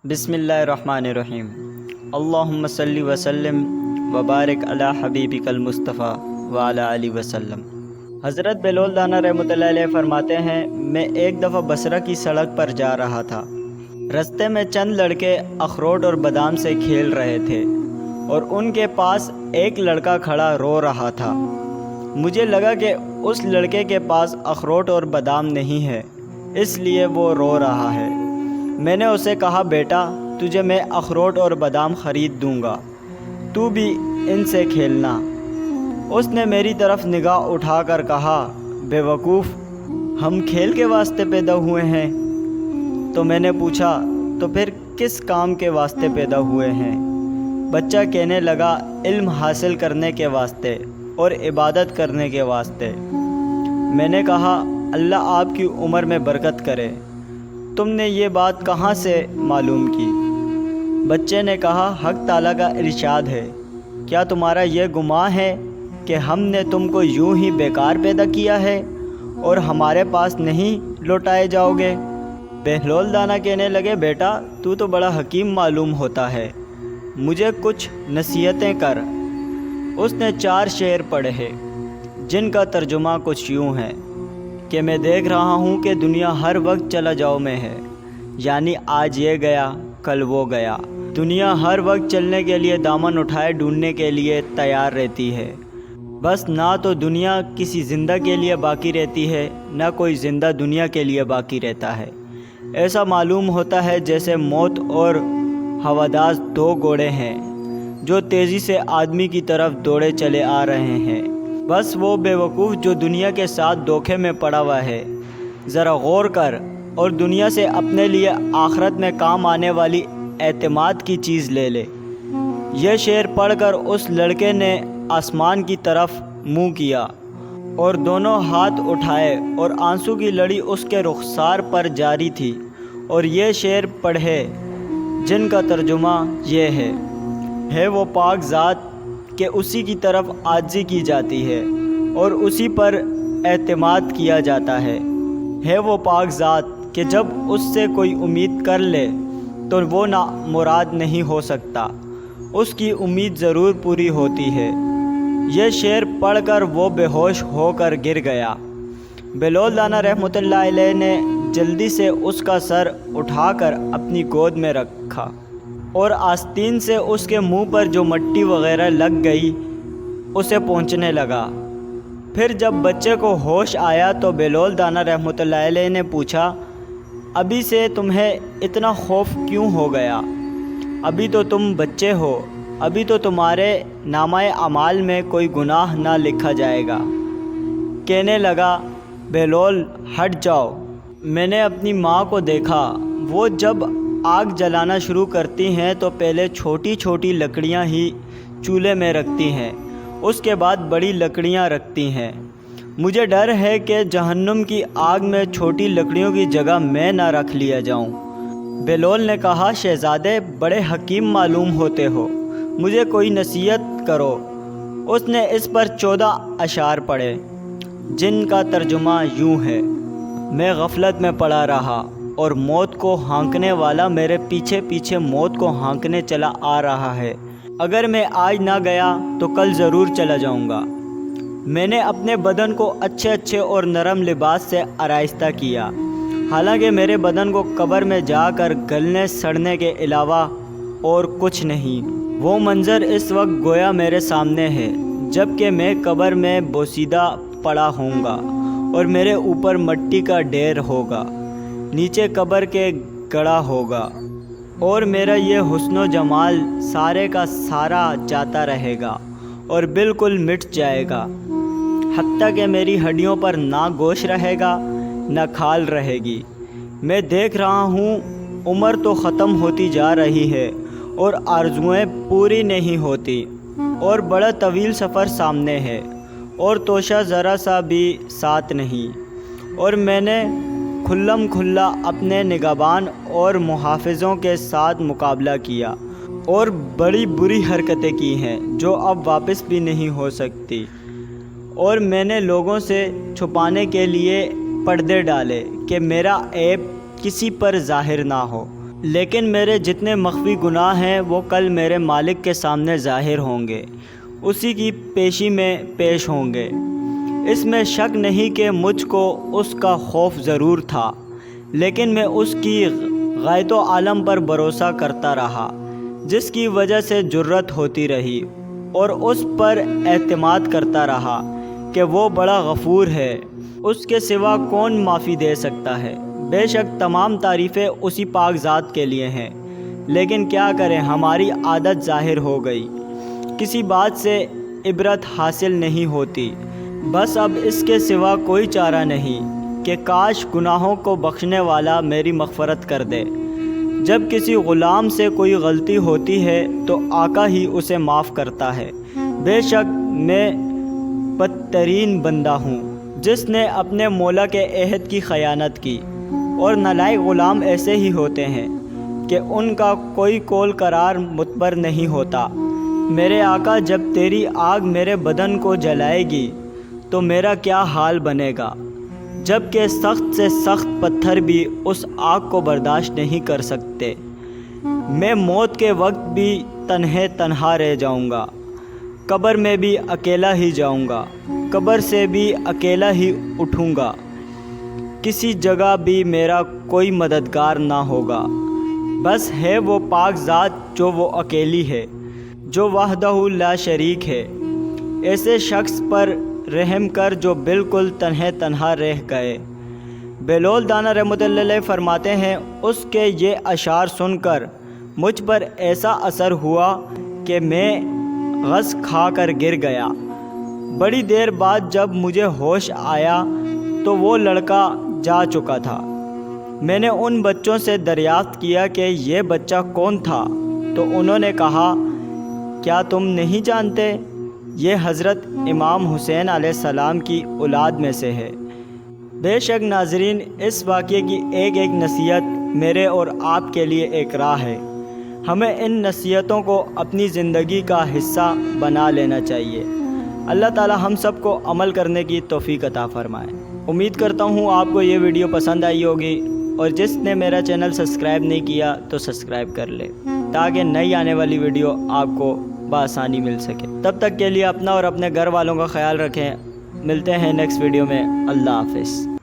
بسم اللہ الرحمن الرحیم۔ اللہم صلی وسلم وبارک علی حبیبک المصطفیٰ وعلی آلہ وسلم۔ حضرت بلول دانا رحمۃ اللہ علیہ فرماتے ہیں، میں ایک دفعہ بصرہ کی سڑک پر جا رہا تھا۔ رستے میں چند لڑکے اخروٹ اور بادام سے کھیل رہے تھے اور ان کے پاس ایک لڑکا کھڑا رو رہا تھا۔ مجھے لگا کہ اس لڑکے کے پاس اخروٹ اور بادام نہیں ہے، اس لیے وہ رو رہا ہے۔ میں نے اسے کہا، بیٹا تجھے میں اخروٹ اور بادام خرید دوں گا، تو بھی ان سے کھیلنا۔ اس نے میری طرف نگاہ اٹھا کر کہا، بے وقوف، ہم کھیل کے واسطے پیدا ہوئے ہیں؟ تو میں نے پوچھا، تو پھر کس کام کے واسطے پیدا ہوئے ہیں؟ بچہ کہنے لگا، علم حاصل کرنے کے واسطے اور عبادت کرنے کے واسطے۔ میں نے کہا، اللہ آپ کی عمر میں برکت کرے، تم نے یہ بات کہاں سے معلوم کی؟ بچے نے کہا، حق تعالیٰ کا ارشاد ہے، کیا تمہارا یہ گمان ہے کہ ہم نے تم کو یوں ہی بیکار پیدا کیا ہے اور ہمارے پاس نہیں لوٹائے جاؤ گے؟ بلول دانا کہنے لگے، بیٹا تو بڑا حکیم معلوم ہوتا ہے، مجھے کچھ نصیحتیں کر۔ اس نے 4 شعر پڑھے جن کا ترجمہ کچھ یوں ہے کہ میں دیکھ رہا ہوں کہ دنیا ہر وقت چلا جاؤ میں ہے، یعنی آج یہ گیا کل وہ گیا۔ دنیا ہر وقت چلنے کے لیے دامن اٹھائے ڈھونڈنے کے لیے تیار رہتی ہے، بس نہ تو دنیا کسی زندہ کے لیے باقی رہتی ہے، نہ کوئی زندہ دنیا کے لیے باقی رہتا ہے۔ ایسا معلوم ہوتا ہے جیسے موت اور ہواداز 2 گھوڑے ہیں جو تیزی سے آدمی کی طرف دوڑے چلے آ رہے ہیں۔ بس وہ بے وقوف جو دنیا کے ساتھ دھوکے میں پڑا ہوا ہے، ذرا غور کر اور دنیا سے اپنے لیے آخرت میں کام آنے والی اعتماد کی چیز لے لے۔ یہ شعر پڑھ کر اس لڑکے نے آسمان کی طرف منہ کیا اور دونوں ہاتھ اٹھائے اور آنسو کی لڑی اس کے رخسار پر جاری تھی، اور یہ شعر پڑھے جن کا ترجمہ یہ ہے وہ پاک ذات کہ اسی کی طرف عاجزی کی جاتی ہے اور اسی پر اعتماد کیا جاتا ہے وہ پاک ذات کہ جب اس سے کوئی امید کر لے تو وہ نامراد نہیں ہو سکتا، اس کی امید ضرور پوری ہوتی ہے۔ یہ شعر پڑھ کر وہ بے ہوش ہو کر گر گیا۔ بلول دانا رحمۃ اللہ علیہ نے جلدی سے اس کا سر اٹھا کر اپنی گود میں رکھا اور آستین سے اس کے منہ پر جو مٹی وغیرہ لگ گئی اسے پونچھنے لگا۔ پھر جب بچے کو ہوش آیا تو بلول دانا رحمۃ اللہ علیہ نے پوچھا، ابھی سے تمہیں اتنا خوف کیوں ہو گیا؟ ابھی تو تم بچے ہو، ابھی تو تمہارے نامہ اعمال میں کوئی گناہ نہ لکھا جائے گا۔ کہنے لگا، بلول ہٹ جاؤ۔ میں نے اپنی ماں کو دیکھا، وہ جب آگ جلانا شروع کرتی ہیں تو پہلے چھوٹی چھوٹی لکڑیاں ہی چولہے میں رکھتی ہیں، اس کے بعد بڑی لکڑیاں رکھتی ہیں۔ مجھے ڈر ہے کہ جہنم کی آگ میں چھوٹی لکڑیوں کی جگہ میں نہ رکھ لیا جاؤں۔ بلول نے کہا، شہزادے بڑے حکیم معلوم ہوتے ہو، مجھے کوئی نصیحت کرو۔ اس نے اس پر 14 اشعار پڑھے جن کا ترجمہ یوں ہے، میں غفلت میں پڑا رہا اور موت کو ہانکنے والا میرے پیچھے پیچھے موت کو ہانکنے چلا آ رہا ہے۔ اگر میں آج نہ گیا تو کل ضرور چلا جاؤں گا۔ میں نے اپنے بدن کو اچھے اور نرم لباس سے آراستہ کیا، حالانکہ میرے بدن کو قبر میں جا کر گلنے سڑنے کے علاوہ اور کچھ نہیں۔ وہ منظر اس وقت گویا میرے سامنے ہے جب کہ میں قبر میں بوسیدہ پڑا ہوں گا اور میرے اوپر مٹی کا ڈھیر ہوگا، نیچے قبر کے گڑھا ہوگا، اور میرا یہ حسن و جمال سارے کا سارا جاتا رہے گا اور بالکل مٹ جائے گا، حتیٰ کہ میری ہڈیوں پر نہ گوشت رہے گا نہ کھال رہے گی۔ میں دیکھ رہا ہوں عمر تو ختم ہوتی جا رہی ہے اور آرزوئیں پوری نہیں ہوتی، اور بڑا طویل سفر سامنے ہے اور توشہ ذرا سا بھی ساتھ نہیں، اور میں نے کھلم کھلا اپنے نگہبان اور محافظوں کے ساتھ مقابلہ کیا اور بڑی بری حرکتیں کی ہیں جو اب واپس بھی نہیں ہو سکتی، اور میں نے لوگوں سے چھپانے کے لیے پردے ڈالے کہ میرا عیب کسی پر ظاہر نہ ہو۔ لیکن میرے جتنے مخفی گناہ ہیں وہ کل میرے مالک کے سامنے ظاہر ہوں گے، اسی کی پیشی میں پیش ہوں گے۔ اس میں شک نہیں کہ مجھ کو اس کا خوف ضرور تھا، لیکن میں اس کی غایت و عالم پر بھروسہ کرتا رہا، جس کی وجہ سے جرت ہوتی رہی، اور اس پر اعتماد کرتا رہا کہ وہ بڑا غفور ہے، اس کے سوا کون معافی دے سکتا ہے۔ بے شک تمام تعریفیں اسی پاک ذات کے لیے ہیں، لیکن کیا کریں ہماری عادت ظاہر ہو گئی، کسی بات سے عبرت حاصل نہیں ہوتی۔ بس اب اس کے سوا کوئی چارہ نہیں کہ کاش گناہوں کو بخشنے والا میری مغفرت کر دے۔ جب کسی غلام سے کوئی غلطی ہوتی ہے تو آقا ہی اسے معاف کرتا ہے۔ بے شک میں بدترین بندہ ہوں جس نے اپنے مولا کے عہد کی خیانت کی، اور نالائق غلام ایسے ہی ہوتے ہیں کہ ان کا کوئی قول قرار معتبر نہیں ہوتا۔ میرے آقا جب تیری آگ میرے بدن کو جلائے گی تو میرا کیا حال بنے گا، جب کہ سخت سے سخت پتھر بھی اس آگ کو برداشت نہیں کر سکتے۔ میں موت کے وقت بھی تنہا رہ جاؤں گا، قبر میں بھی اکیلا ہی جاؤں گا، قبر سے بھی اکیلا ہی اٹھوں گا، کسی جگہ بھی میرا کوئی مددگار نہ ہوگا۔ بس ہے وہ پاک ذات جو وہ اکیلی ہے، جو وحدہ لا شریک ہے۔ ایسے شخص پر رحم کر جو بالکل تنہا رہ گئے۔ بلول دانا رحمۃ اللہ علیہ فرماتے ہیں، اس کے یہ اشعار سن کر مجھ پر ایسا اثر ہوا کہ میں غص کھا کر گر گیا۔ بڑی دیر بعد جب مجھے ہوش آیا تو وہ لڑکا جا چکا تھا۔ میں نے ان بچوں سے دریافت کیا کہ یہ بچہ کون تھا، تو انہوں نے کہا، کیا تم نہیں جانتے؟ یہ حضرت امام حسین علیہ السلام کی اولاد میں سے ہے۔ بے شک ناظرین، اس واقعے کی ایک ایک نصیحت میرے اور آپ کے لیے ایک راہ ہے۔ ہمیں ان نصیحتوں کو اپنی زندگی کا حصہ بنا لینا چاہیے۔ اللہ تعالی ہم سب کو عمل کرنے کی توفیق عطا فرمائے۔ امید کرتا ہوں آپ کو یہ ویڈیو پسند آئی ہوگی، اور جس نے میرا چینل سبسکرائب نہیں کیا تو سبسکرائب کر لے، تاکہ نئی آنے والی ویڈیو آپ کو بآسانی مل سکے۔ تب تک کے لیے اپنا اور اپنے گھر والوں کا خیال رکھیں۔ ملتے ہیں نیکسٹ ویڈیو میں۔ اللہ حافظ۔